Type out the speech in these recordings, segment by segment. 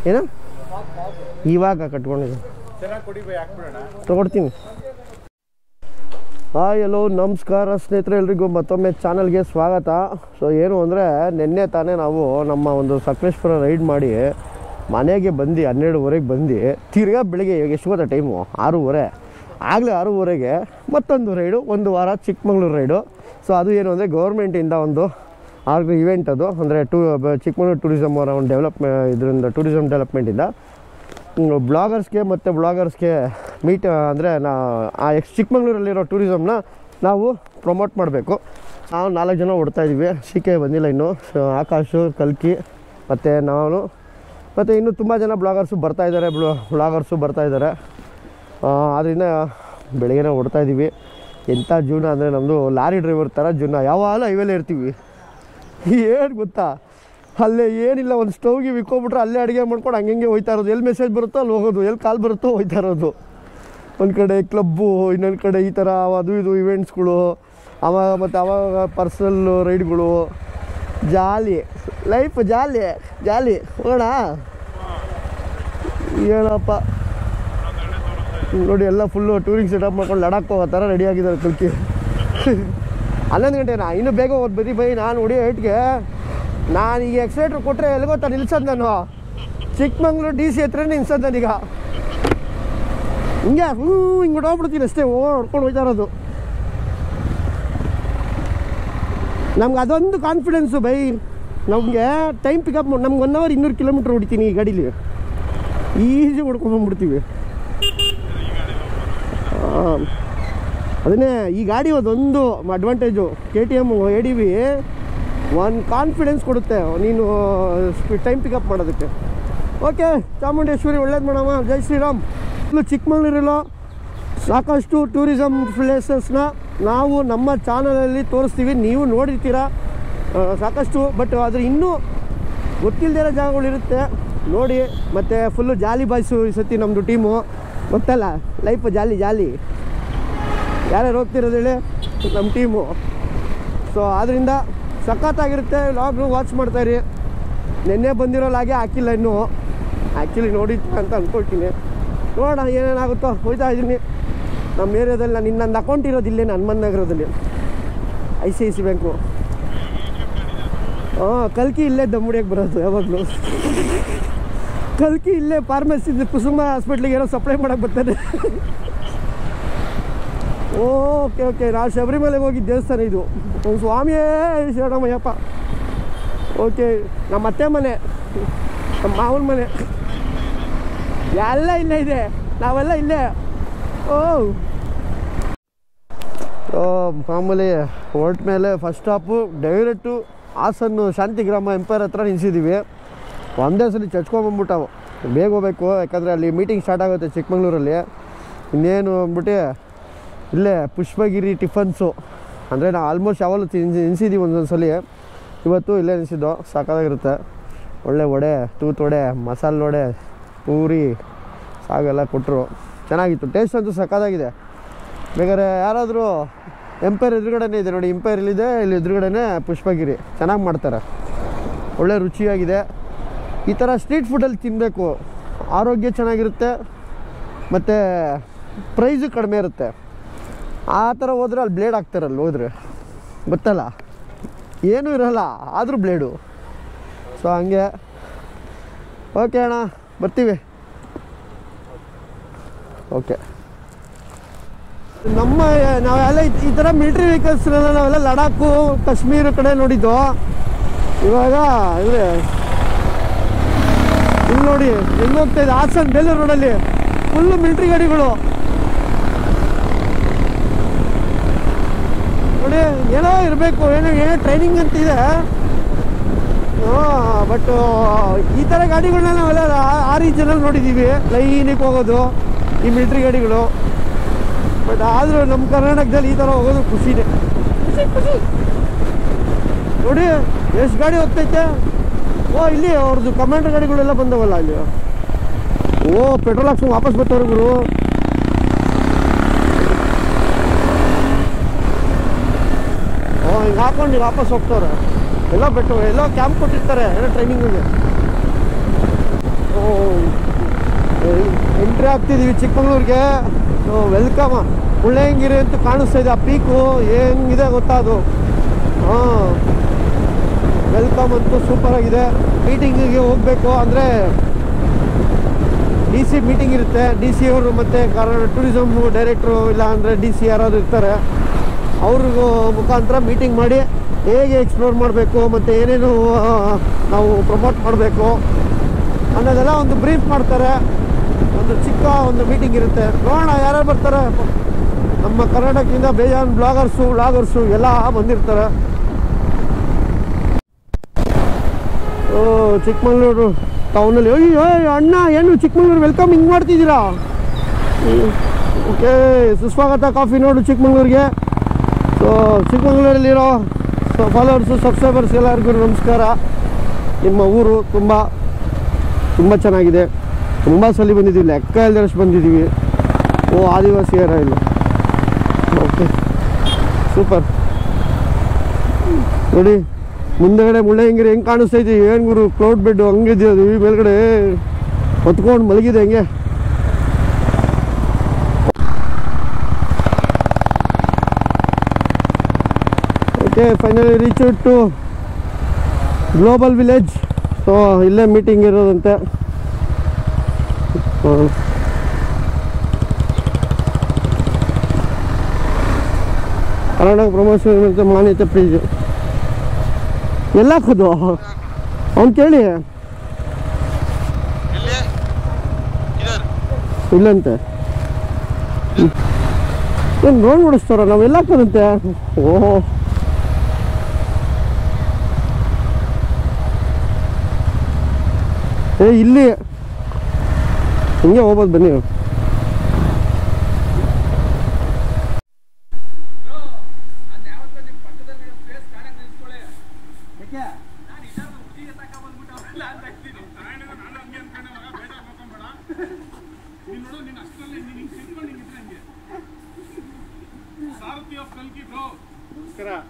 ಏನು ಇವಾಗ ಕಟ್ಕೊಂಡಿದ್ದೀನಿ ತಗೊಡ್ತೀನಿ. Hi hello ನಮಸ್ಕಾರ ಸ್ನೇಹಿತರೆ, ಎಲ್ರಿಗೂ ಮತ್ತೊಮ್ಮೆ ಚಾನಲ್ಗೆ ಸ್ವಾಗತ. ಸೊ ಏನು ಅಂದರೆ ನಿನ್ನೆ ತಾನೇ ನಾವು ನಮ್ಮ ಒಂದು ಸಕಲೇಶ್ಪುರ ರೈಡ್ ಮಾಡಿ ಮನೆಗೆ ಬಂದು 12:30ಗೆ ಬಂದು ತಿರ್ಗಾ ಬೆಳಿಗ್ಗೆ ಎಷ್ಟು ಗೊತ್ತಾ ಟೈಮು 6:30 ಆಗಲೇ 6:30ಗೆ ಮತ್ತೊಂದು ರೈಡು, ಒಂದು ವಾರ ಚಿಕ್ಕಮಂಗ್ಳೂರು ರೈಡು. ಸೊ ಅದು ಏನು ಅಂದರೆ ಗೌರ್ಮೆಂಟಿಂದ ಒಂದು ಇವೆಂಟ್, ಅದು ಅಂದರೆ ಚಿಕ್ಕಮಂಗ್ಳೂರು ಟೂರಿಸಮ್ ಅವರ ಒಂದು ಇದರಿಂದ ಟೂರಿಸಮ್ ಡೆವಲಪ್ಮೆಂಟಿಂದ ಬ್ಲಾಗರ್ಸ್ಗೆ ಮತ್ತು ಬ್ಲಾಗರ್ಸ್ಗೆ ಮೀಟ್ ಅಂದರೆ ಚಿಕ್ಕಮಂಗ್ಳೂರಲ್ಲಿರೋ ಟೂರಿಸಮ್ನ ನಾವು ಪ್ರಮೋಟ್ ಮಾಡಬೇಕು. ನಾವು 4 ಜನ ಓಡ್ತಾಯಿದ್ದೀವಿ. ಕೆ ಬಂದಿಲ್ಲ ಇನ್ನು, ಆಕಾಶು, ಕಲ್ಕಿ ಮತ್ತು ನಾನು ಮತ್ತು ಇನ್ನೂ ತುಂಬ ಜನ ಬ್ಲಾಗರ್ಸು ಬರ್ತಾಯಿದ್ದಾರೆ. ಆದ್ದರಿಂದ ಬೆಳಗ್ಗೆನೇ ಓಡ್ತಾಯಿದ್ದೀವಿ. ಎಂಥ ಜೀವನ ಅಂದರೆ ನಮ್ಮದು ಲಾರಿ ಡ್ರೈವರ್ ಥರ ಜೀವನ. ಯಾವಾಗಲೂ ಹೈವೇಲೇ ಇರ್ತೀವಿ. ಏನು ಗೊತ್ತಾ, ಅಲ್ಲೇ ಏನಿಲ್ಲ, ಒಂದು ಸ್ಟವ್ಗೆ ವಿಕ್ಕೋಬಿಟ್ರೆ ಅಲ್ಲೇ ಅಡುಗೆ ಮಾಡ್ಕೊಂಡು ಹಂಗೆ ಹೋಯ್ತಾ ಇರೋದು. ಎಲ್ಲಿ ಮೆಸೇಜ್ ಬರುತ್ತೋ ಅಲ್ಲಿ ಹೋಗೋದು, ಎಲ್ಲಿ ಕಾಲ್ ಬರುತ್ತೋ ಹೋಯ್ತಾ ಇರೋದು. ಒಂದು ಕಡೆ ಕ್ಲಬ್ಬು, ಇನ್ನೊಂದು ಕಡೆ ಈ ಥರ ಅದು ಇದು ಇವೆಂಟ್ಸ್ಗಳು, ಅವಾಗ ಪರ್ಸನಲ್ ರೈಡ್ಗಳು. ಲೈಫ್ ಜಾಲಿ ಹೋಗೋಣ. ಏನಪ್ಪ ನೋಡಿ, ಎಲ್ಲ ಫುಲ್ಲು ಟೂರಿಂಗ್ ಸೆಟಪ್ ಮಾಡ್ಕೊಂಡು ಲಡಾಖ್ ಹೋಗೋ ಥರ ರೆಡಿ ಆಗಿದ್ದಾರೆ ಕಲ್ಕಿ. 11 ಗಂಟೆನಾ? ಇನ್ನೂ ಬೇಗ ಹೋದ್ ಬೈ. ನಾನು ಹೊಡಿಯೋ ಏಟ್ಗೆ ನಾನು ಈಗ ಎಕ್ಸಲೇಟ್ರ್ ಕೊಟ್ಟರೆ ಎಲ್ಲಿ ಗೊತ್ತಾ ನಿಲ್ಸೋದು, ನಾನು ಚಿಕ್ಕಮಂಗ್ಳೂರು DC ಹತ್ರ ನಿಲ್ಸೋದು ನಾನೀಗ. ಹಿಂಗೆ ಹಿಂಗೆ ಹೊಡೋಗ್ಬಿಡ್ತೀನಿ ಅಷ್ಟೇ, ಹೊಡ್ಕೊಂಡು ಹೋಯ್ತಾ ಇರೋದು. ನಮ್ಗೆ ಅದೊಂದು ಕಾನ್ಫಿಡೆನ್ಸು ಬೈ. ನಮಗೆ ಟೈಮ್ ಪಿಕಪ್ ನಮ್ಗೆ 1 ಅವರ್ 200 ಕಿಲೋಮೀಟ್ರ್ ಹೊಡಿತೀನಿ ಈ ಗಾಡೀಲಿ, ಈಸಿ ಹೊಡ್ಕೊಂಡ್ಬಂದ್ಬಿಡ್ತೀವಿ. ಅದನ್ನೇ ಈ ಗಾಡಿ ಅದೊಂದು ಅಡ್ವಾಂಟೇಜು. KTM ADV ಒಂದು ಕಾನ್ಫಿಡೆನ್ಸ್ ಕೊಡುತ್ತೆ ನೀನು ಟೈಮ್ ಪಿಕಪ್ ಮಾಡೋದಕ್ಕೆ. ಓಕೆ, ಚಾಮುಂಡೇಶ್ವರಿ ಒಳ್ಳೇದು ಮಾಡಮ್ಮ. ಜೈ ಶ್ರೀರಾಮ್. ಇಲ್ಲೂ ಚಿಕ್ಕಮಂಗ್ಳೂರಲ್ಲೋ ಸಾಕಷ್ಟು ಟೂರಿಸಮ್ ಪ್ಲೇಸಸ್ನ ನಾವು ನಮ್ಮ ಚಾನಲಲ್ಲಿ ತೋರಿಸ್ತೀವಿ, ನೀವು ನೋಡಿರ್ತೀರ ಸಾಕಷ್ಟು. ಬಟ್ ಆದರೆ ಇನ್ನೂ ಗೊತ್ತಿಲ್ಲದೇ ಇರೋ ಜಾಗಗಳಿರುತ್ತೆ, ನೋಡಿ. ಮತ್ತು ಫುಲ್ಲು ಜಾಲಿ ಬಾಯ್ಸು ಈ ಸತಿ ನಮ್ಮದು ಟೀಮು, ಗೊತ್ತಲ್ಲ, ಲೈಫ್ ಜಾಲಿ. ಯಾರ್ಯಾರು ಹೋಗ್ತಿರೋದು ಹೇಳಿ, ನಮ್ಮ ಟೀಮು. ಸೊ ಆದ್ದರಿಂದ ಸಖತ್ತಾಗಿರುತ್ತೆ. ವ್ಲಾಗ್ನು ವಾಚ್ ಮಾಡ್ತಾಯಿರಿ. ನಿನ್ನೆ ಬಂದಿರೋ ಲಾಗೆ ಹಾಕಿಲ್ಲ ಇನ್ನೂ, ಆ್ಯಕ್ಚುಲಿ ನೋಡಿತ್ತು ಅಂತ ಅಂದ್ಕೊಳ್ತೀನಿ. ನೋಡೋಣ ಏನೇನಾಗುತ್ತೋ. ಹೋಗ್ತಾ ಇದ್ದೀನಿ ನಮ್ಮ ಏರಿಯಾದಲ್ಲಿ. ನಾನು ಇನ್ನೊಂದು ಅಕೌಂಟ್ ಇರೋದಿಲ್ಲೇ ಹನುಮಂತ ನಗರದಲ್ಲಿ, ICICI ಬ್ಯಾಂಕು. ಕಲ್ಕಿ ಇಲ್ಲೇ ದಮ್ಮುಡಿಯಕ್ಕೆ ಬರೋದು ಯಾವಾಗಲೂ. ಕಲ್ಕಿ ಇಲ್ಲೇ ಫಾರ್ಮಸಿ ಕುಸುಮ ಹಾಸ್ಪಿಟ್ಲಿಗೆ ಏನೋ ಸಪ್ಲೈ ಮಾಡೋಕ್ಕೆ ಬರ್ತಾನೆ. ಓಕೆ, ನಾವು ಶಬರಿಮಲೆಗೆ ಹೋಗಿದ್ದ ದೇವಸ್ಥಾನ ಇದು. ಸ್ವಾಮಿಯೇ ಶರಣಮಯ್ಯಪ್ಪ. ಓಕೆ, ನಮ್ಮ ಅತ್ತೆ ಮನೆ, ನಮ್ಮ ಮಾವನ ಮನೆ ಎಲ್ಲ ಇಲ್ಲೇ ಇದೆ, ನಾವೆಲ್ಲ ಇಲ್ಲೇ. ಮಾಮೂಲಿ ಹೊರಟ ಮೇಲೆ ಫಸ್ಟ್ ಸ್ಟಾಪು ಡೈರೆಕ್ಟು ಹಾಸನ್ನು ಶಾಂತಿಗ್ರಾಮ ಎಂಪೈರ್ ಹತ್ರ ನಿಲ್ಸಿದ್ದೀವಿ. ಒಂದೇ ಸಲ ಚಚ್ಕೊಂಬಂದ್ಬಿಟ್ಟವು. ಬೇಗ ಹೋಗ್ಬೇಕು, ಯಾಕಂದರೆ ಅಲ್ಲಿ ಮೀಟಿಂಗ್ ಸ್ಟಾರ್ಟ್ ಆಗುತ್ತೆ ಚಿಕ್ಕಮಂಗ್ಳೂರಲ್ಲಿ. ಇನ್ನೇನು ಅಂದ್ಬಿಟ್ಟು ಇಲ್ಲೇ ಪುಷ್ಪಗಿರಿ ಟಿಫನ್ಸು, ಅಂದರೆ ನಾವು ಆಲ್ಮೋಸ್ಟ್ ಯಾವಾಗಲೂ ನಿಲ್ಸಿದ್ದೀವಿ ಒಂದೊಂದು ಸಲ. ಇವತ್ತು ಇಲ್ಲೇ ನಿಲ್ಸಿದ್ದು. ಸಾಕಾಗಿರುತ್ತೆ. ಒಳ್ಳೆ ವಡೆ, ತೂತು ವಡೆ, ಮಸಾಲೆ ವಡೆ, ಪೂರಿ, ಸಾಗೆಲ್ಲ ಕೊಟ್ಟರು. ಚೆನ್ನಾಗಿತ್ತು. ಟೇಸ್ಟ್ ಅಂತೂ ಸಖತ್ತಾಗಿದೆ. ಬೇಕಾದ್ರೆ ಯಾರಾದರೂ ಎಂಪೈರ್ ಎದುರುಗಡೆನೇ ಇದೆ ನೋಡಿ, ಎಂಪೈರ್ ಇಲ್ಲಿದೆ, ಇಲ್ಲಿ ಎದುರುಗಡೆನೇ ಪುಷ್ಪಗಿರಿ. ಚೆನ್ನಾಗಿ ಮಾಡ್ತಾರೆ, ಒಳ್ಳೆ ರುಚಿಯಾಗಿದೆ. ಈ ಥರ ಸ್ಟ್ರೀಟ್ ಫುಡ್ಡಲ್ಲಿ ತಿನ್ನಬೇಕು, ಆರೋಗ್ಯ ಚೆನ್ನಾಗಿರುತ್ತೆ ಮತ್ತು ಪ್ರೈಸು ಕಡಿಮೆ ಇರುತ್ತೆ. ಆ ಥರ ಹೋದರೆ ಅಲ್ಲಿ ಬ್ಲೇಡ್ ಹಾಕ್ತಾರಲ್ಲಿ ಹೋದರೆ, ಗೊತ್ತಲ್ಲ, ಏನೂ ಇರೋಲ್ಲ ಆದರೂ ಬ್ಲೇಡು. ಸೊ ಹಂಗೆ. ಓಕೆ ಅಣ್ಣ, ಬರ್ತೀವಿ. ಓಕೆ, ನಾವೆಲ್ಲ ಈ ಥರ ಮಿಲ್ಟ್ರಿ ವೆಹಿಕಲ್ಸ್ನೆಲ್ಲ ನಾವೆಲ್ಲ ಲಡಾಖು, ಕಾಶ್ಮೀರ ಕಡೆ ನೋಡಿದ್ದು. ಇವಾಗ ಅಂದರೆ ಇಲ್ಲಿ ನೋಡಿ ಹೆಂಗೆ ಹೋಗ್ತಾಯಿದೆ, ಹಾಸನ್ ಬೇಲೂರು ರೋಡಲ್ಲಿ ಫುಲ್ಲು ಮಿಲ್ಟ್ರಿ ಗಾಡಿಗಳು ನೋಡಿ. ಏನೋ ಇರಬೇಕು, ಏನೋ ಟ್ರೈನಿಂಗ್ ಅಂತಿದೆ. ಬಟ್ ಈ ಥರ ಗಾಡಿಗಳನ್ನ ನಾವೆಲ್ಲ ಆ ರೀತಿಯಲ್ಲಿ ನೋಡಿದ್ದೀವಿ, ಲೈನಿಗೆ ಹೋಗೋದು ಈ ಮಿಲ್ಟ್ರಿ ಗಾಡಿಗಳು. ಬಟ್ ಆದರೂ ನಮ್ಮ ಕರ್ನಾಟಕದಲ್ಲಿ ಈ ಥರ ಹೋಗೋದು ಖುಷಿನೇ, ಖುಷಿ. ನೋಡಿ ಎಷ್ಟು ಗಾಡಿ ಹೋಗ್ತೈತೆ. ಇಲ್ಲಿ ಅವ್ರದ್ದು ಕಮಾಂಡರ್ ಗಾಡಿಗಳೆಲ್ಲ ಬಂದವಲ್ಲ ಅಲ್ಲಿ. ಪೆಟ್ರೋಲ್ ಹಾಕ್ಸ್ಕೊಂಡು ವಾಪಸ್ ಬರ್ತಾರೆ ಗುರು. ಹಿಂಗೆ ಹಾಕೊಂಡು ವಾಪಸ್ ಹೋಗ್ತಾರೆ. ಎಲ್ಲ ಬಿಟ್ಟು ಎಲ್ಲ ಕ್ಯಾಂಪ್ ಕೊಟ್ಟಿರ್ತಾರೆ ಎಲ್ಲ ಟ್ರೈನಿಂಗಿಗೆ. ಎಂಟ್ರಿ ಆಗ್ತಿದ್ದೀವಿ ಚಿಕ್ಕಮಂಗ್ಳೂರಿಗೆ. ವೆಲ್ಕಮ್. ಮುಳ್ಳಯ್ಯನಗಿರಿ ಅಂತ ಕಾಣಿಸ್ತಾ ಇದೆ, ಆ ಪೀಕು ಹೆಂಗಿದೆ ಗೊತ್ತಾ ಅದು. ಹಾಂ, ವೆಲ್ಕಮ್ ಅಂತೂ ಸೂಪರ್ ಆಗಿದೆ. ಮೀಟಿಂಗಿಗೆ ಹೋಗಬೇಕು ಅಂದರೆ ಡಿ ಸಿ ಮೀಟಿಂಗ್ ಇರುತ್ತೆ. ಡಿ ಸಿ ಅವರು ಮತ್ತು ಟೂರಿಸಮ್ ಡೈರೆಕ್ಟ್ರು ಇಲ್ಲ ಅಂದರೆ ಡಿ ಸಿ ಯಾರಾದರೂ ಇರ್ತಾರೆ, ಅವ್ರಿಗೂ ಮುಖಾಂತರ ಮೀಟಿಂಗ್ ಮಾಡಿ ಹೇಗೆ ಎಕ್ಸ್ಪ್ಲೋರ್ ಮಾಡಬೇಕು ಮತ್ತು ಏನೇನು ನಾವು ಪ್ರಮೋಟ್ ಮಾಡಬೇಕು ಅನ್ನೋದೆಲ್ಲ ಒಂದು ಬ್ರೀಫ್ ಮಾಡ್ತಾರೆ. ಒಂದು ಚಿಕ್ಕ ಒಂದು ಮೀಟಿಂಗ್ ಇರುತ್ತೆ. ನೋಡೋಣ ಯಾರ್ಯಾರು ಬರ್ತಾರೆ. ನಮ್ಮ ಕರ್ನಾಟಕದಿಂದ ಬೇಜಾನ್ ವ್ಲಾಗರ್ಸು ಎಲ್ಲ ಬಂದಿರ್ತಾರೆ. ಚಿಕ್ಕಮಂಗ್ಳೂರು ಟೌನಲ್ಲಿ ಅಣ್ಣ ಏನು ಚಿಕ್ಕಮಂಗ್ಳೂರು ವೆಲ್ಕಮ್ ಹಿಂಗೆ ಮಾಡ್ತಿದ್ದೀರಾ? ಓಕೆ, ಸುಸ್ವಾಗತ ಕಾಫಿ ನೋಡು ಚಿಕ್ಕಮಂಗ್ಳೂರಿಗೆ. ಸೊ ಚಿಕ್ಕಮಂಗ್ಳೂರಲ್ಲಿರೋ ಫಾಲೋವರ್ಸು ಸಬ್ಸ್ಕ್ರೈಬರ್ಸ್ ಎಲ್ಲರಿಗೂ ನಮಸ್ಕಾರ. ನಿಮ್ಮ ಊರು ತುಂಬ ಚೆನ್ನಾಗಿದೆ. ತುಂಬ ಸಲ ಬಂದಿದ್ದೀವಿ, ಲೆಕ್ಕ ಇಲ್ಲದಷ್ಟು ಬಂದಿದ್ದೀವಿ. ಆದಿವಾಸಿ ಏರ ಇಲ್ಲ. Okay, super. ನೋಡಿ ಮುಂದೆಗಡೆ ಮುಳ್ಳಯ್ಯನಗಿರಿ ಹೆಂಗೆ ಕಾಣಿಸ್ತೈತಿ. ಏನು ಗುರು, ಕ್ಲೌಡ್ ಬೆಡ್ಡು ಹಂಗಿದೆಯೋ ಅದು. ಈ ಮೇಲ್ಗಡೆ ಹೊತ್ಕೊಂಡು ಮಲಗಿದೆ ಹೆಂಗೆ. Okay, finally reach to global village. So ಇಲ್ಲೇ ಮೀಟಿಂಗ್ ಇರೋದಂತೆ. ಕರ್ನಾಟಕ ಪ್ರಮೋಷನ್ ಮತ್ತು ಮಾನ್ಯತೆ ಪ್ರೀಜ್ ಎಲ್ಲ ಹಾಕೋದು ಅವ್ನು ಕೇಳಿ ಇಲ್ಲಂತೆ. ಏನು ರೋಡ್ ಓಡಿಸ್ತಾರ, ನಾವೆಲ್ಲ ಹಾಕೋದಂತೆ. ಓಹೋ, ಇಲ್ಲಿ ಹಿಂಗೆ ಹೋಗ್ಬೋದು ಬನ್ನಿ.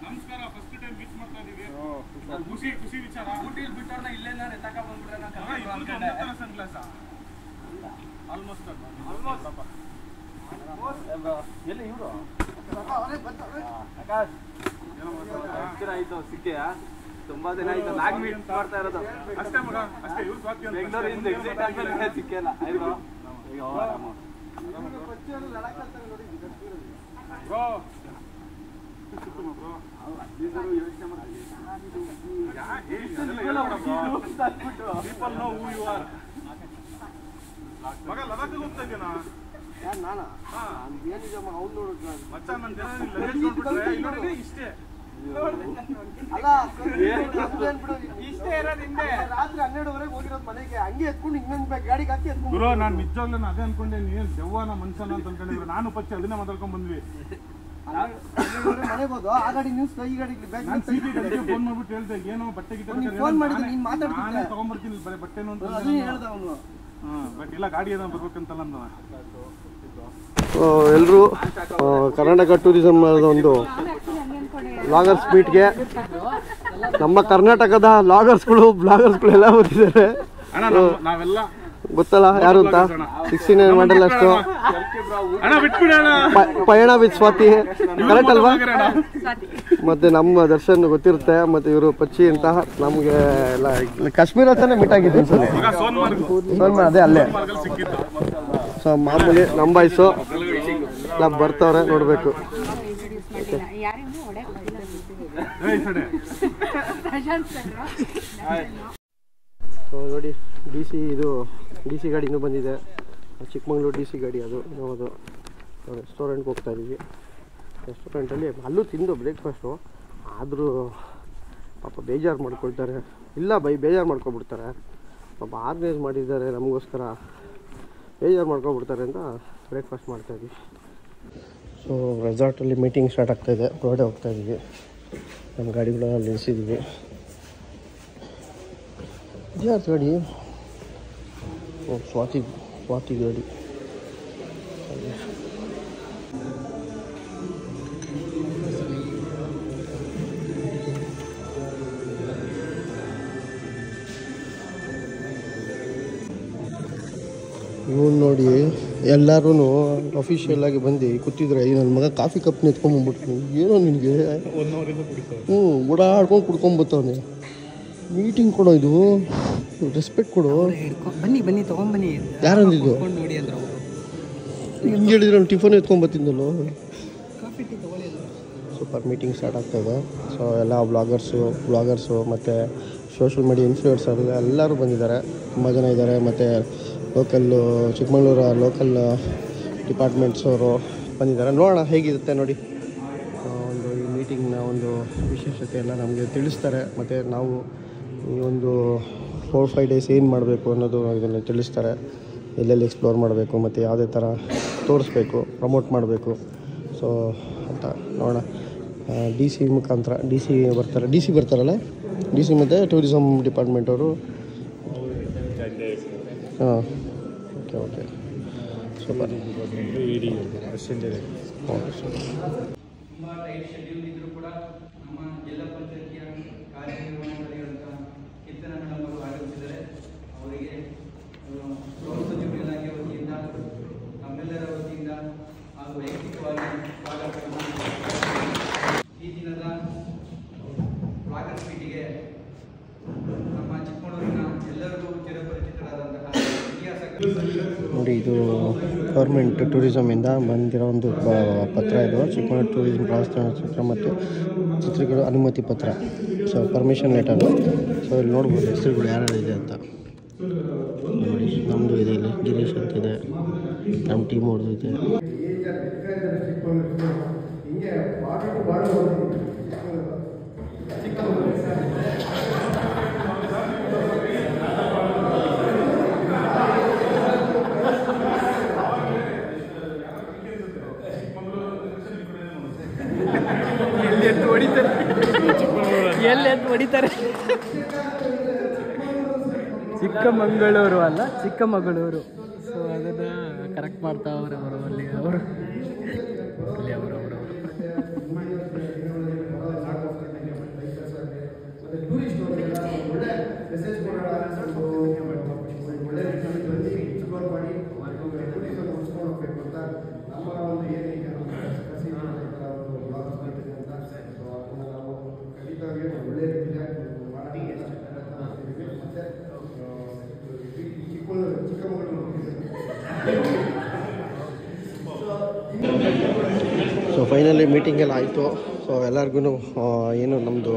ನಮಸ್ಕಾರ. ಫಸ್ಟ್ ಟೈಮ್ ಮೀಟ್ ಮಾಡ್ತಾ ಇದೀವಿ. ಖುಷಿ ವಿಚಾರ. ಆಲ್ಮೋಸ್ಟ್ ಎಲ್ಲಿ ಇವರು ಆಯ್ತು ಸಿಕ್ಕೆಯಾ? ತುಂಬಾ ದಿನ ಆಯ್ತು ನಾಗ್ ಮೀಟ್ ಮಾಡ್ತಾ ಇರೋದು ಅಷ್ಟೇ ಮಗ, ಅಷ್ಟೇ. ಇವ್ರು ಬೆಂಗಳೂರಿಂದ ಎಕ್ಸಿಟ್ ಆದ್ಮೇಲೆ ಸಿಕ್ಕಿಲ್ಲ. ಆಯ್ತು bro, people know who you are. ಮಗ ಲಡಾಖ್ ಹೋಗ್ತಾ ಇದ್ದೀನಾ? ನಾನಾ ಮಚ್ಚ ನನ್ನ ದಿನ ಲಗೇಜ್ ನೋಡ್ಬಿಟ್ರೆ ಇಲ್ಲಿ ಇಷ್ಟೇ. ಇಷ್ಟೇ ಇರೋದು. ಹಿಂದೆ ರಾತ್ರಿ 12ವರೆಗೆ ಹೋಗಿರೋದು ಮನೆಗೆ. ಹಂಗೆ ಎತ್ಕೊಂಡು ಇನ್ನೊಂದು ಗಾಡಿಗೆ ಹಾಕಿ ಎತ್ಕೊಂಡು. ಗುರು, ನಾನು ನಿಜವಾಗ್ಲೂ ಅದೇ ಅನ್ಕೊಂಡೆ, ನೀನು ದೆವ್ವನ ಮನುಷ್ಯನ ಅಂತ ಅನ್ಕೊಂಡಿದ್ರು. ನಾನು ಪಚ್ಚಿ ಅದನ್ನೇ ಮಾತಾಡ್ಕೊಂಡ್ ಬಂದ್ವಿ. ಮನೆಗೆ ಹೋದು ಆ ಗಾಡಿ ನ್ಯೂಸ್ ಈ ಗಾಡಿ ನಾನು ಸಿಟಿ ಫೋನ್ ಮಾಡ್ಬಿಟ್ಟು ಹೇಳ್ದೆ, ಏನೋ ಬಟ್ಟೆ ಗಿಟ್ಟೆ ನಾನೇ ತಗೊಂಡ್ಬರ್ತೀನಿ ಬರೀ ಬಟ್ಟೆನು ಅಂತ ಹೇಳ್ದ ಅವನು. ಬಟ್ ಇಲ್ಲ, ಗಾಡಿ ಏನೋ ಬರ್ಬೇಕಂತಲ್ಲ ಅಂದ. ಎಲ್ಲರೂ ಕರ್ನಾಟಕ ಟೂರಿಸಮ್ ಒಂದು ವ್ಲಾಗರ್ಸ್ ಮೀಟ್ಗೆ ನಮ್ಮ ಕರ್ನಾಟಕದ ವ್ಲಾಗರ್ಸ್ಗಳು ಎಲ್ಲ ಬಂದಿದ್ದಾರೆ. ನಾವೆಲ್ಲ ಗೊತ್ತಲ್ಲ ಯಾರು ಅಂತ. 69 ಮಾಡಲ್ ಅಷ್ಟು ಪಯಣ ವಿತ್ ಸ್ವಾತಿ, ಕರೆಕ್ಟ್ ಅಲ್ವಾ? ಮತ್ತೆ ನಮ್ಮ ದರ್ಶನ್ ಗೊತ್ತಿರುತ್ತೆ. ಮತ್ತೆ ಇವರು ಪಚ್ಚಿ ಅಂತ ನಮ್ಗೆ ಎಲ್ಲ ಕಾಶ್ಮೀರ ಹತ್ರನೇ ಮೀಟ್ ಆಗಿದ್ದೀನಿ ಸೋನ್ಮಾರ್ಗ್, ಅದೇ ಅಲ್ಲೇ. ಸೊ ಮಾಮೂಲಿ ನಮ್ಮ ಬಾಯ್ಸು ಎಲ್ಲ ಬರ್ತವ್ರೆ, ನೋಡ್ಬೇಕು. ನೋಡಿ ಡಿ ಸಿ ಗಾಡಿ ಇನ್ನೂ ಬಂದಿದೆ. ಚಿಕ್ಕಮಂಗ್ಳೂರು ಡಿ ಸಿ ಗಾಡಿ ಅದು. ಅದು ರೆಸ್ಟೋರೆಂಟ್ಗೆ ಹೋಗ್ತಾ ಇದ್ದೀವಿ. ರೆಸ್ಟೋರೆಂಟಲ್ಲಿ ಅಲ್ಲೂ ತಿಂದು ಬ್ರೇಕ್ಫಾಸ್ಟು. ಆದರೂ ಪಾಪ ಬೇಜಾರು ಮಾಡ್ಕೊಳ್ತಾರೆ. ಇಲ್ಲ ಬೇಜಾರು ಮಾಡ್ಕೊಬಿಡ್ತಾರೆ. ಪಾಪ ಆರ್ಗನೈಸ್ ಮಾಡಿದ್ದಾರೆ ನಮಗೋಸ್ಕರ, ಬೇಜಾರು ಮಾಡ್ಕೊಬಿಡ್ತಾರೆ ಅಂತ ಬ್ರೇಕ್ಫಾಸ್ಟ್ ಮಾಡ್ತಾಯಿದ್ವಿ. ಸೊ ರೆಸಾರ್ಟಲ್ಲಿ ಮೀಟಿಂಗ್ ಸ್ಟಾರ್ಟ್ ಆಗ್ತಾಯಿದೆ. ಹೊರಗಡೆ ಹೋಗ್ತಾಯಿದ್ದೀವಿ. ನಮ್ಮ ಗಾಡಿಗಳನ್ನ ನಿಲ್ಲಿಸಿದ್ದೀವಿ. ಯಾರು ಗಾಡಿ? ಸ್ವಾತಿ ಗಾಡಿ. ಇವನು ನೋಡಿ ಎಲ್ಲರೂ ಅಫಿಷಿಯಲ್ ಆಗಿ ಬಂದು ಕೂತಿದ್ರೆ ಈ ನನ್ನ ಮಗ ಕಾಫಿ ಕಪ್ ಎತ್ಕೊಂಬಂದ್ಬಿಟ್ಟು ಏನೋ ನಿನಗೆ ಓಡಾಡ್ಕೊಂಡು ಕುಡ್ಕೊಂಬತ್ತವನೆ. ಮೀಟಿಂಗ್ ಕೊಡೋ ಇದು ರೆಸ್ಪೆಕ್ಟ್ ಕೊಡು. ಬನ್ನಿ ತೊಗೊಂಬನ್ನಿ. ಯಾರಂದಿದ್ದು ನೋಡಿ ಅಂದ್ರೆ ಅವರು ಹಿಂಗೆ ಹೇಳಿದ್ರೆ ನಾನು ಟಿಫನ್ ಎತ್ಕೊಂಬತ್ತಿದ್ದಲ್ಲೋ. ಕಾಫಿ ಟೀ ತಗೊಳ್ಳಿ. ಸೂಪರ್ ಮೀಟಿಂಗ್ ಸ್ಟಾರ್ಟ್ ಆಗ್ತಾಯಿದೆ. ಸೊ ಎಲ್ಲ ವ್ಲಾಗರ್ಸು ಮತ್ತು ಸೋಷಿಯಲ್ ಮೀಡಿಯಾ ಇನ್ಫ್ಲೂಯೆನ್ಸರ್ ಎಲ್ಲರೂ ಬಂದಿದ್ದಾರೆ, ತುಂಬ ಜನ ಇದ್ದಾರೆ. ಮತ್ತು ಚಿಕ್ಕಮಗಳೂರ ಲೋಕಲ್ ಡಿಪಾರ್ಟ್ಮೆಂಟ್ಸ್ ಅವರು ಬಂದಿದ್ದಾರೆ. ನೋಡೋಣ ಹೇಗಿರುತ್ತೆ ನೋಡಿ. ಒಂದು ಈ ಮೀಟಿಂಗ್ನ ಒಂದು ವಿಶೇಷತೆ ಎಲ್ಲ ನಮಗೆ ತಿಳಿಸ್ತಾರೆ. ಮತ್ತು ನಾವು ಈ ಒಂದು 4-5 ಡೇಸ್ ಏನು ಮಾಡಬೇಕು ಅನ್ನೋದು ಇದನ್ನು ತಿಳಿಸ್ತಾರೆ. ಎಲ್ಲೆಲ್ಲಿ ಎಕ್ಸ್ಪ್ಲೋರ್ ಮಾಡಬೇಕು ಮತ್ತು ಯಾವುದೇ ಥರ ತೋರಿಸ್ಬೇಕು, ಪ್ರಮೋಟ್ ಮಾಡಬೇಕು. ಸೊ ಅಂತ ನೋಡೋಣ. ಡಿ ಸಿ ಮುಖಾಂತರ ಡಿ ಸಿ ಬರ್ತಾರಲ್ಲ, ಡಿ ಸಿ ಮತ್ತು ಟೂರಿಸಮ್ ಡಿಪಾರ್ಟ್ಮೆಂಟ್ ಅವರು. ಹಾಂ, ಓಕೆ ಸೂಪರ್. ತುಂಬ ಟೈಟ್ ಶೆಡ್ಯೂಲ್ ಇದ್ದರೂ ಕೂಡ ನಮ್ಮ ಜಿಲ್ಲಾ ಪಂಚಾಯತಿಯ ಕಾರ್ಯನಿರ್ವಹಣಾಧಿಕಾರಿಗಳಂಥ ಕೀರ್ತನ ಮೇಡಮ್ ಅವರು ಆಗಮಿಸಿದ್ದಾರೆ. ಅವರಿಗೆ ಪ್ರವಾಸೋದ್ಯಮ ಇಲಾಖೆ ವತಿಯಿಂದ, ನಮ್ಮೆಲ್ಲರ ವತಿಯಿಂದ ಹಾಗೂ ವೈಯಕ್ತಿಕವಾಗಿ ಸ್ವಾಗತವನ್ನು. ಈ ದಿನದ ಫ್ಲಾಗರ್ ಮೀಟಿಗೆ ನಮ್ಮ ಚಿಕ್ಕಮಗಳೂರಿನ ಎಲ್ಲರಿಗೂ ಚಿರಪರಿಚಿತರಾದಂತಹ ಇತಿಹಾಸ ನೋಡಿ, ಇದು ಗೌರ್ಮೆಂಟ್ ಟೂರಿಸಮಿಂದ ಬಂದಿರೋ ಒಂದು ಪತ್ರ. ಇದು ಚಿಕ್ಕಮಗಳೂರು ಟೂರಿಸಂ ಪ್ರವಾಸೋದ್ಯಮ ಚಿತ್ರ ಮತ್ತು ಚಿತ್ರಗಳು ಅನುಮತಿ ಪತ್ರ. So permission letter. ಸೊ ಇಲ್ಲಿ ನೋಡ್ಬೋದು ಹೆಸರುಗಳು ಯಾರ್ಯಾರಿದೆ ಅಂತ ನೋಡಿ. ನಮ್ಮದು ಇದೆ, ಇಲ್ಲಿ ಗಿರೀಶ್ ಅಂತಿದೆ, ನಮ್ಮ ಟೀಮ್ ಅವ್ರದ್ದು ಇದೆ. ಎಲ್ಲೆದ್ದು ಹೊಡಿತಾರೆ. ಚಿಕ್ಕಮಗಳೂರು ಅಲ್ಲ, ಚಿಕ್ಕಮಗಳೂರು. ಸೊ ಅದನ್ನು ಕರೆಕ್ಟ್ ಮಾಡ್ತಾವ್ರೆ ಅವರು ಅಲ್ಲಿ ಅವರು. ಸೊ ಫೈನಲಿ ಮೀಟಿಂಗ್ ಎಲ್ಲ ಆಯಿತು. ಸೊ ಎಲ್ಲರಿಗೂ ಏನು ನಮ್ಮದು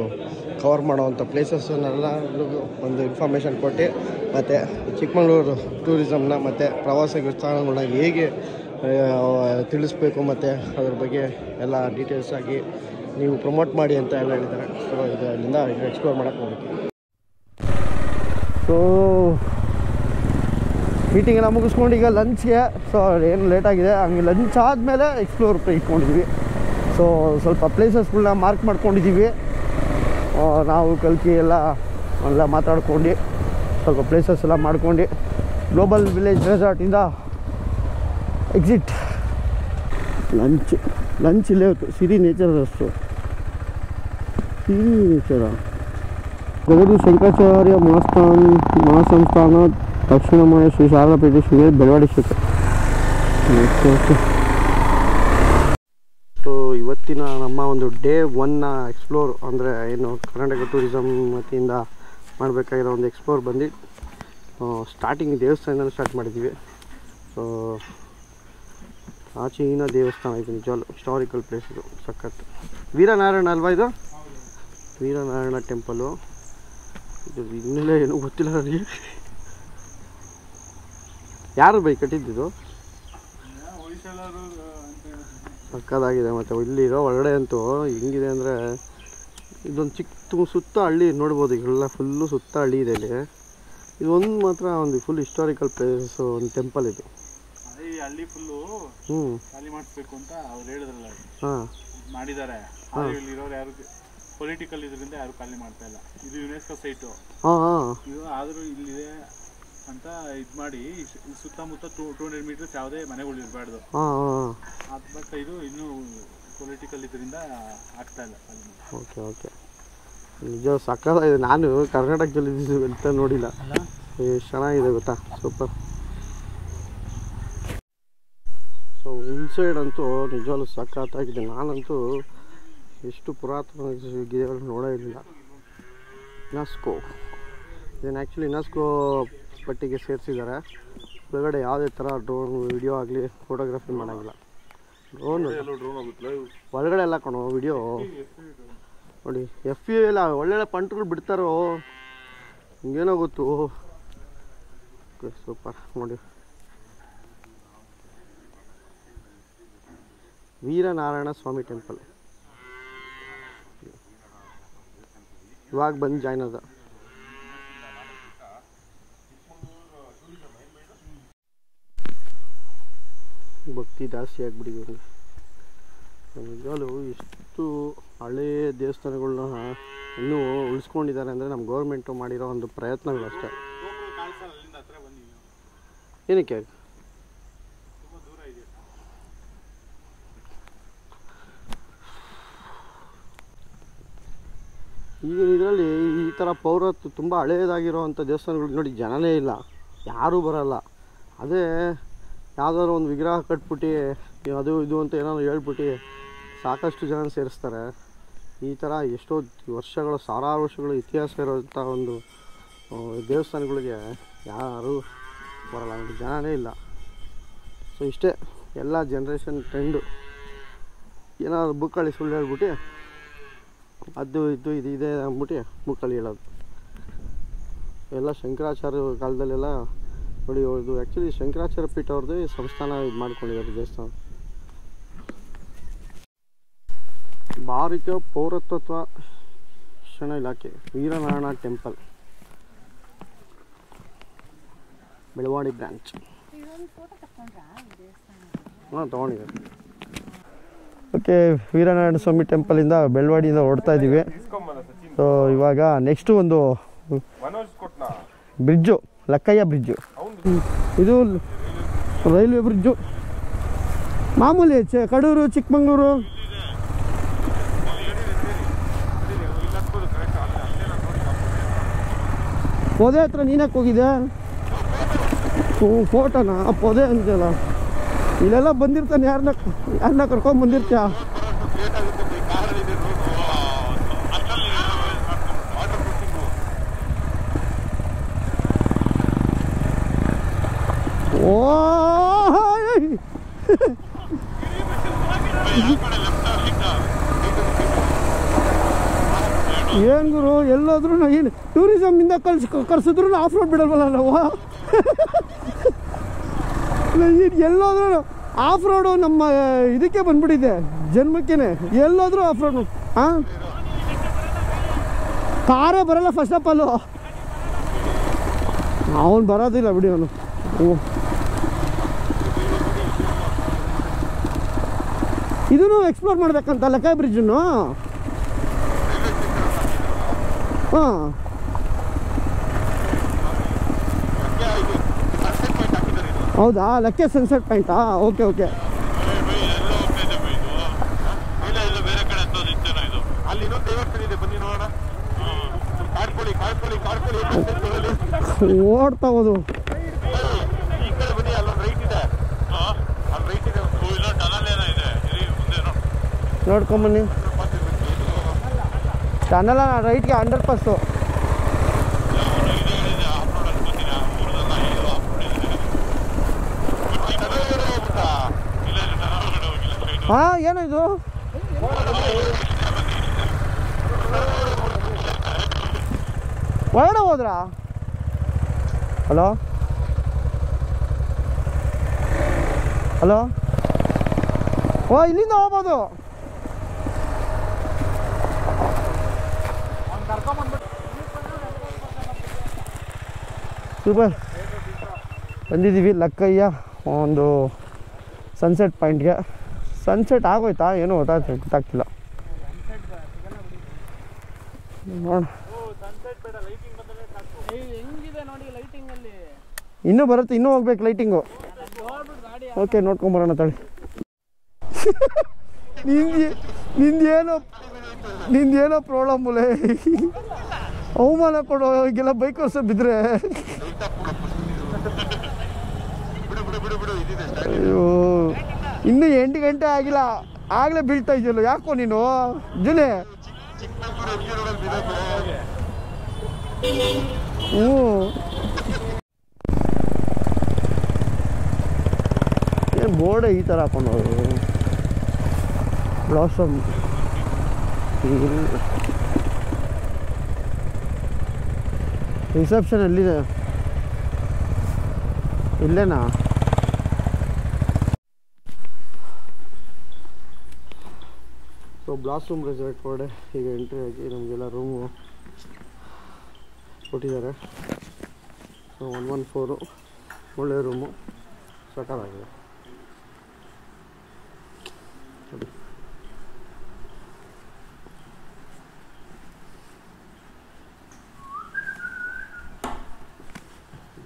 ಕವರ್ ಮಾಡೋವಂಥ ಪ್ಲೇಸಸ್ಸನ್ನೆಲ್ಲ ಒಂದು ಇನ್ಫಾರ್ಮೇಷನ್ ಕೊಟ್ಟು, ಮತ್ತು ಚಿಕ್ಕಮಗಳೂರು ಟೂರಿಸಮ್ನ ಮತ್ತು ಪ್ರವಾಸ ಸ್ಥಾನಗಳನ್ನ ಹೇಗೆ ತಿಳಿಸ್ಬೇಕು ಮತ್ತು ಅದ್ರ ಬಗ್ಗೆ ಎಲ್ಲ ಡೀಟೇಲ್ಸ್ ಆಗಿ ನೀವು ಪ್ರಮೋಟ್ ಮಾಡಿ ಅಂತ ಎಲ್ಲ ಹೇಳಿದ್ದಾರೆ. ಸೊ ಇದು ಅಲ್ಲಿಂದ ಎಕ್ಸ್ಪ್ಲೋರ್ ಮಾಡೋಕ್ಕೆ ಹೋಗ್ಬೇಕು. ಸೊ ಮೀಟಿಂಗ್ ಎಲ್ಲ ಮುಗಿಸ್ಕೊಂಡು ಈಗ ಲಂಚ್ಗೆ, ಸೊ ಏನು ಲೇಟಾಗಿದೆ, ಹಂಗೆ ಲಂಚ್ ಆದಮೇಲೆ ಎಕ್ಸ್ಪ್ಲೋರ್ ಇಟ್ಕೊಂಡಿದ್ವಿ. ಸೊ ಸ್ವಲ್ಪ ಪ್ಲೇಸಸ್ಗಳನ್ನ ಮಾರ್ಕ್ ಮಾಡ್ಕೊಂಡಿದ್ದೀವಿ. ನಾವು ಕಲ್ಕಿ ಎಲ್ಲ ಮಾತಾಡ್ಕೊಂಡು ಸ್ವಲ್ಪ ಪ್ಲೇಸಸ್ ಎಲ್ಲ ಮಾಡ್ಕೊಂಡು ಗ್ಲೋಬಲ್ ವಿಲೇಜ್ ರೆಸಾರ್ಟಿಂದ ಎಕ್ಸಿಟ್. ಲಂಚ್ ಇಲ್ಲೇ ಇತ್ತು. ಸಿರಿ ನೇಚರ್ ರೆಸ್ಟು, ಸಿರಿ ನೇಚರ ಗೌರಿ ಶಂಕರಾಚಾರ್ಯ ಮಹಾಸಂಸ್ಥಾನ ದಕ್ಷಿಣಮಯ ಶ್ರೀ ಶಾರದಾ ಪೀಠ ಶ್ರೀ ಬೆಳವಾಡಿ ಕ್ಷೇತ್ರ. ಓಕೆ. ಸೊ ಇವತ್ತಿನ ನಮ್ಮ ಒಂದು ಡೇ 1ನ ಎಕ್ಸ್ಪ್ಲೋರ್ ಅಂದರೆ ಏನು ಕರ್ನಾಟಕ ಟೂರಿಸಮ್ ವತಿಯಿಂದ ಮಾಡಬೇಕಾಗಿರೋ ಒಂದು ಎಕ್ಸ್ಪ್ಲೋರ್ ಬಂದು ಸ್ಟಾರ್ಟಿಂಗ್ ದೇವಸ್ಥಾನದಿಂದ ಸ್ಟಾರ್ಟ್ ಮಾಡಿದ್ದೀವಿ. ಸೊ ಪ್ರಾಚೀನ ದೇವಸ್ಥಾನ ಇದು, ನಿಜವಾಗ್ಲೂ ಹಿಸ್ಟಾರಿಕಲ್ ಪ್ಲೇಸ್ ಇದು, ಸಖತ್. ವೀರನಾರಾಯಣ ಅಲ್ವಾ ಇದು? ವೀರನಾರಾಯಣ ಟೆಂಪಲು. ಇದು ಇನ್ನೆಲ್ಲ ಏನೂ ಗೊತ್ತಿಲ್ಲ ನನಗೆ. ಯಾರು ಬೈ ಕಟ್ಟಿದ್ದು? ಸಕ್ಕದಾಗಿದೆ. ಮತ್ತು ಇಲ್ಲಿರೋ ಒಳಗಡೆ ಅಂತೂ ಹೆಂಗಿದೆ ಅಂದರೆ, ಇದೊಂದು ಚಿಕ್ಕ ಸುತ್ತ ಹಳ್ಳಿ ನೋಡ್ಬೋದು. ಈಗೆಲ್ಲ ಫುಲ್ಲು ಸುತ್ತ ಹಳ್ಳಿ ಇದೆ ಇಲ್ಲಿ. ಇದೊಂದು ಮಾತ್ರ ಒಂದು ಫುಲ್ ಹಿಸ್ಟಾರಿಕಲ್ ಪ್ಲೇಸ್, ಒಂದು ಟೆಂಪಲ್ ಇದು. ಹಳ್ಳಿ ಫುಲ್ಲು ಖಾಲಿ ಮಾಡಿಸ್ಬೇಕು ಅಂತ ಅವ್ರು ಹೇಳಿದ್ರಲ್ಲ, ಮಾಡಿದ್ದಾರೆ. ಇಲ್ಲಿರೋರು ಯಾರು ಪೊಲಿಟಿಕಲ್ ಇದರಿಂದ ಯಾರು ಖಾಲಿ ಮಾಡ್ತಾ ಇಲ್ಲ. ಇದು ಯುನೆಸ್ಕೋ ಸೈಟು. ಇದು ಆದರೂ ಇಲ್ಲಿದೆ ಅಂತ ಇದು ಮಾಡಿ ಸುತ್ತಮುತ್ತ 200 ಮೀಟರ್ಸ್ ಯಾವುದೇ ಮನೆಗಳು ಇರಬಾರ್ದು. ಬಟ್ ಇದು ಇನ್ನೂ ಪೊಲಿಟಿಕಲ್ ಇದರಿಂದ ಆಗ್ತಾ ಇಲ್ಲ. ಓಕೆ ನಿಜ ಸಕ್ಕತ್ತಾಗಿದೆ. ನಾನು ಕರ್ನಾಟಕದಲ್ಲಿ ಅಂತ ನೋಡಿಲ್ಲ. ಎಷ್ಟು ಚೆನ್ನಾಗಿದೆ ಗೊತ್ತಾ, ಸೂಪರ್. ಸೈಡ್ ಅಂತೂ ನಿಜವಾಗ್ಲೂ ಸಖತ್ತಾಗಿದೆ. ನಾನಂತೂ ಎಷ್ಟು ಪುರಾತನ ಗಿಡಗಳು ನೋಡೇ ಇರಲಿಲ್ಲ. ಯುನೆಸ್ಕೋ ಇದನ್ನು ಆ್ಯಕ್ಚುಲಿ ಯುನೆಸ್ಕೋ ಪಟ್ಟಿಗೆ ಸೇರಿಸಿದ್ದಾರೆ. ಒಳಗಡೆ ಯಾವುದೇ ಥರ ಡ್ರೋನ್ ವಿಡಿಯೋ ಆಗಲಿ ಫೋಟೋಗ್ರಫಿ ಮಾಡೋಂಗಿಲ್ಲ. ಡ್ರೋನ್ ಒಳಗಡೆ ಎಲ್ಲ ಕಣೋ ವಿಡಿಯೋ ನೋಡಿ. FPV ಎಲ್ಲ ಒಳ್ಳೊಳ್ಳೆ ಪಂಟ್ಗಳು ಬಿಡ್ತಾರೋ ಹಿಂಗೇನೋ ಗೊತ್ತು. ಸೂಪರ್ ನೋಡಿ. ವೀರನಾರಾಯಣ ಸ್ವಾಮಿ ಟೆಂಪಲ್ ಇವಾಗ ಬಂದು ಜಾಯ್ನ್ ಆದ. ಭಕ್ತಿ ಜಾಸ್ತಿ ಆಗಿಬಿಟ್ಟಿದೆ. ನಿಜವಾಗ್ಲೂ ಎಷ್ಟು ಹಳೆಯ ದೇವಸ್ಥಾನಗಳನ್ನ ಇನ್ನೂ ಉಳಿಸ್ಕೊಂಡಿದ್ದಾರೆ ಅಂದರೆ ನಮ್ಮ ಗೌರ್ಮೆಂಟು ಮಾಡಿರೋ ಒಂದು ಪ್ರಯತ್ನಗಳು ಅಷ್ಟೇ. ಏನಕ್ಕೆ ಈಗಿನ ಇದರಲ್ಲಿ ಈ ಥರ ಪೌರತ್ವ ತುಂಬ ಹಳೆಯದಾಗಿರೋವಂಥ ದೇವಸ್ಥಾನಗಳು ನೋಡಿ ಜನನೇ ಇಲ್ಲ, ಯಾರೂ ಬರೋಲ್ಲ. ಅದೇ ಯಾವುದಾದ್ರು ಒಂದು ವಿಗ್ರಹ ಕಟ್ಬಿಟ್ಟು ಅದು ಇದು ಅಂತ ಏನಾದ್ರು ಹೇಳ್ಬಿಟ್ಟು ಸಾಕಷ್ಟು ಜನ ಸೇರಿಸ್ತಾರೆ. ಈ ಥರ ಎಷ್ಟೋ ವರ್ಷಗಳು ಸಾವಿರಾರು ವರ್ಷಗಳು ಇತಿಹಾಸ ಇರೋಂಥ ಒಂದು ದೇವಸ್ಥಾನಗಳಿಗೆ ಯಾರೂ ಬರೋಲ್ಲ, ಜನನೇ ಇಲ್ಲ. ಸೊ ಇಷ್ಟೇ ಎಲ್ಲ ಜನ್ರೇಷನ್ ಟ್ರೆಂಡು. ಏನಾದ್ರು ಬುಕ್ಕಲ್ಲಿ ಸುಳ್ಳು ಹೇಳ್ಬಿಟ್ಟು ಅದು ಇದು ಇದೆ ಅಂದ್ಬಿಟ್ಟು ಬುಕ್ಕಲ್ಲಿ ಹೇಳೋದು. ಎಲ್ಲ ಶಂಕರಾಚಾರ್ಯ ಕಾಲದಲ್ಲೆಲ್ಲ ನೋಡಿ. ಇದು ಆ್ಯಕ್ಚುಲಿ ಶಂಕರಾಚಾರ್ಯ ಪೀಠ ಅವ್ರದ್ದು ಸಂಸ್ಥಾನ ಇದು ಮಾಡ್ಕೊಂಡಿದ್ದಾರೆ ದೇವಸ್ಥಾನ. ಭಾರತೀಯ ಪೌರತ್ವ ಶಿಕ್ಷಣ ಇಲಾಖೆ ವೀರನಾರಾಯಣ ಟೆಂಪಲ್ ಬೆಳವಾಡಿ ಬ್ರಾಂಚ್. ಹಾಂ ತೊಗೊಂಡಿದ್ದಾರೆ. ಓಕೆ, ವೀರನಾರಾಯಣ ಸ್ವಾಮಿ ಟೆಂಪಲಿಂದ ಬೆಳವಾಡಿಯಿಂದ ಹೊರಡ್ತಾ ಇದ್ದೀವಿ. ಸೊ ಇವಾಗ ನೆಕ್ಸ್ಟು ಒಂದು ಬ್ರಿಡ್ಜು, ಲಕ್ಕಯ್ಯ ಬ್ರಿಡ್ಜು. ಇದು ರೈಲ್ವೆ ಬ್ರಿಡ್ಜು ಮಾಮೂಲಿ ಕಡೂರು ಚಿಕ್ಕಮಂಗ್ಳೂರು. ಪೊದೆ ಹತ್ರ ನೀನಕ್ಕೆ ಹೋಗಿದೆ? ಫೋಟೋನಾ? ಪೊದೆ ಅಂತೆಲ್ಲ ಇಲ್ಲೆಲ್ಲ ಬಂದಿರ್ತಾನೆ. ಯಾರನ್ನ ಕರ್ಕೊಂಡು ಬಂದಿರ್ತೀಯ? ಓ ಏನು ಗುರು, ಎಲ್ಲೋದ್ರೂ ಏನು ಟೂರಿಸಮಿಂದ ಕಳ್ಸಿದ್ರು ಆಫ್ ರೋಡ್ ಬಿಡಲ್ವಲ್ಲ ನಾವು. ಎಲ್ಲೋದ್ರೂ ಆಫ್ ರೋಡು ನಮ್ಮ ಇದಕ್ಕೆ ಬಂದ್ಬಿಟ್ಟಿದೆ, ಜನ್ಮಕ್ಕೇನೆ. ಎಲ್ಲೋದ್ರೂ ಆಫ್ ರೋಡು. ಹಾಂ, ಕಾರೇ ಬರಲ್ಲ ಫಸ್ಟ್ ಆಫ್ ಆಲು. ಅವನು ಬರೋದಿಲ್ಲ ಬಿಡಿ ಅವನು. ಇದನ್ನು ಎಕ್ಸ್ಪ್ಲೋರ್ ಮಾಡ್ಬೇಕಂತ ಲಕ್ಕಯ್ಯ ಬ್ರಿಡ್ಜನ್ನು. ಹಾಂ, ಹೌದಾ? ಲಕ್ಕಯ್ಯ ಸನ್ಸೆಟ್ ಪಾಯಿಂಟಾ? Okay okay. ಓಡ್ತಾ ಹೋದು ನೋಡ್ಕೊಂಬನ್ನಿ. ಟನಲ ರೈಟ್ಗೆ 100%. ಹಾಂ, ಏನು ಇದು? ಒಳಗಡೆ ಹೋದ್ರಾ? Hello hello. ಓ, ಇಲ್ಲಿಂದ ಹೋಗ್ಬೋದು. ಸೂಪರ್. ಬಂದಿದ್ದೀವಿ ಲಕ್ಕಯ್ಯ ಒಂದು ಸನ್ಸೆಟ್ ಪಾಯಿಂಟ್ಗೆ. ಸನ್ಸೆಟ್ ಆಗೋಯ್ತಾ ಏನೋ ಗೊತ್ತಾಗ್ತಿಲ್ಲ. ನೋಡ, ಇನ್ನೂ ಬರುತ್ತೆ, ಇನ್ನೂ ಹೋಗ್ಬೇಕು ಲೈಟಿಂಗು. ಓಕೆ, ನೋಡ್ಕೊಂಬರೋಣ ತಳಿ. ನಿಂದೇನೋ ಪ್ರಾಬ್ಲಮ್ಮುಲೇ, ಅವಮಾನ ಕೊಡೋ. ಈಗೆಲ್ಲ ಬೈಕ್ ವರ್ಷ ಬಿದ್ದರೆ ಅಯ್ಯೋ. ಇನ್ನೂ 8 ಗಂಟೆ ಆಗಿಲ್ಲ, ಆಗಲೇ ಬೀಳ್ತಾ ಇದೆಯಲ್ಲ ಯಾಕೋ ನೀನು ಜುನೆ? ಹ್ಞೂ ಏನು ಬೋರ್ಡೆ ಈ ಥರ ಹಾಕೊಂಡವರು ಬ್ಲಾಸಮ್. ರಿಸೆಪ್ಷನ್ ಎಲ್ಲಿದೆ? ಇಲ್ಲೇನಾ? ಸೊ ಬ್ಲಾಸಮ್ ರೆಸಾರ್ಟ್ ಹೊರಡೆ ಈಗ ಎಂಟ್ರಿ ಆಗಿ ನಮಗೆಲ್ಲ ರೂಮು ಕೊಟ್ಟಿದ್ದಾರೆ. ಸೊ 114 ಒಳ್ಳೆ ರೂಮು, ಸಕಲಾಗಿದೆ.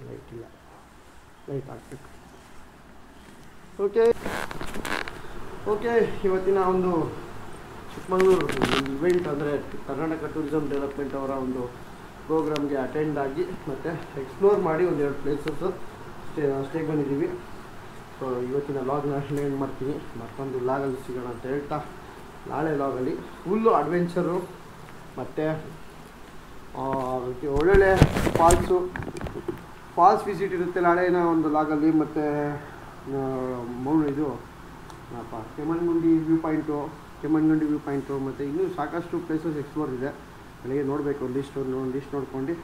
ಲೈಟ್ ಇಲ್ಲ, ಲೈಟ್ ಹಾಕ್ಬೇಕು. ಓಕೆ ಇವತ್ತಿನ ಒಂದು ಚಿಕ್ಕಮಗಳೂರು ಇವೆಂಟ್ ಅಂದರೆ ಕರ್ನಾಟಕ ಟೂರಿಸಮ್ ಡೆವಲಪ್ಮೆಂಟ್ ಅವರ ಒಂದು ಪ್ರೋಗ್ರಾಮ್ಗೆ ಅಟೆಂಡ್ ಆಗಿ ಮತ್ತು ಎಕ್ಸ್ಪ್ಲೋರ್ ಮಾಡಿ ಒಂದೆರಡು ಪ್ಲೇಸಸ್ಸು ಸ್ಟೇಗೆ ಬಂದಿದ್ದೀವಿ. ಸೊ ಇವತ್ತಿನ ಲಾಗ್ನ ಎಂಡ್ ಮಾಡ್ತೀನಿ. ಮತ್ತೊಂದು ಲಾಗಲ್ಲಿ ಸಿಗೋಣ ಅಂತ ಹೇಳ್ತಾ, ನಾಳೆ ಲಾಗಲ್ಲಿ ಫುಲ್ಲು ಅಡ್ವೆಂಚರು ಮತ್ತು ಒಳ್ಳೊಳ್ಳೆ ಫಾಲ್ಸ್ ವಿಸಿಟ್ ಇರುತ್ತೆ ನಾಳೆನ ಒಂದು ಲಾಗಲ್ಲಿ. ಮತ್ತು ಇದು ಕೆಮ್ಮಣ್ಣುಗುಂಡಿ ವ್ಯೂ ಪಾಯಿಂಟು ಮತ್ತು ಇನ್ನೂ ಸಾಕಷ್ಟು ಪ್ಲೇಸಸ್ ಎಕ್ಸ್ಪ್ಲೋರ್ ಇದೆ. ಬೆಳಿಗ್ಗೆ ನೋಡಬೇಕು, ಲಿಸ್ಟ್ ನೋಡ್ಕೊಂಡು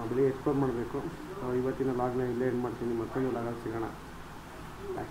ಬೆಳಿಗ್ಗೆ ಎಕ್ಸ್ಪ್ಲೋರ್ ಮಾಡಬೇಕು. ಇವತ್ತಿನ ಲಾಗ್ನ ಇಲ್ಲೇ ಎಂಡ್ ಮಾಡ್ತೀನಿ. ಮತ್ತೊಂದು ಲಾಗಲ್ಲಿ ಸಿಗೋಣ. ಬಾಯ್.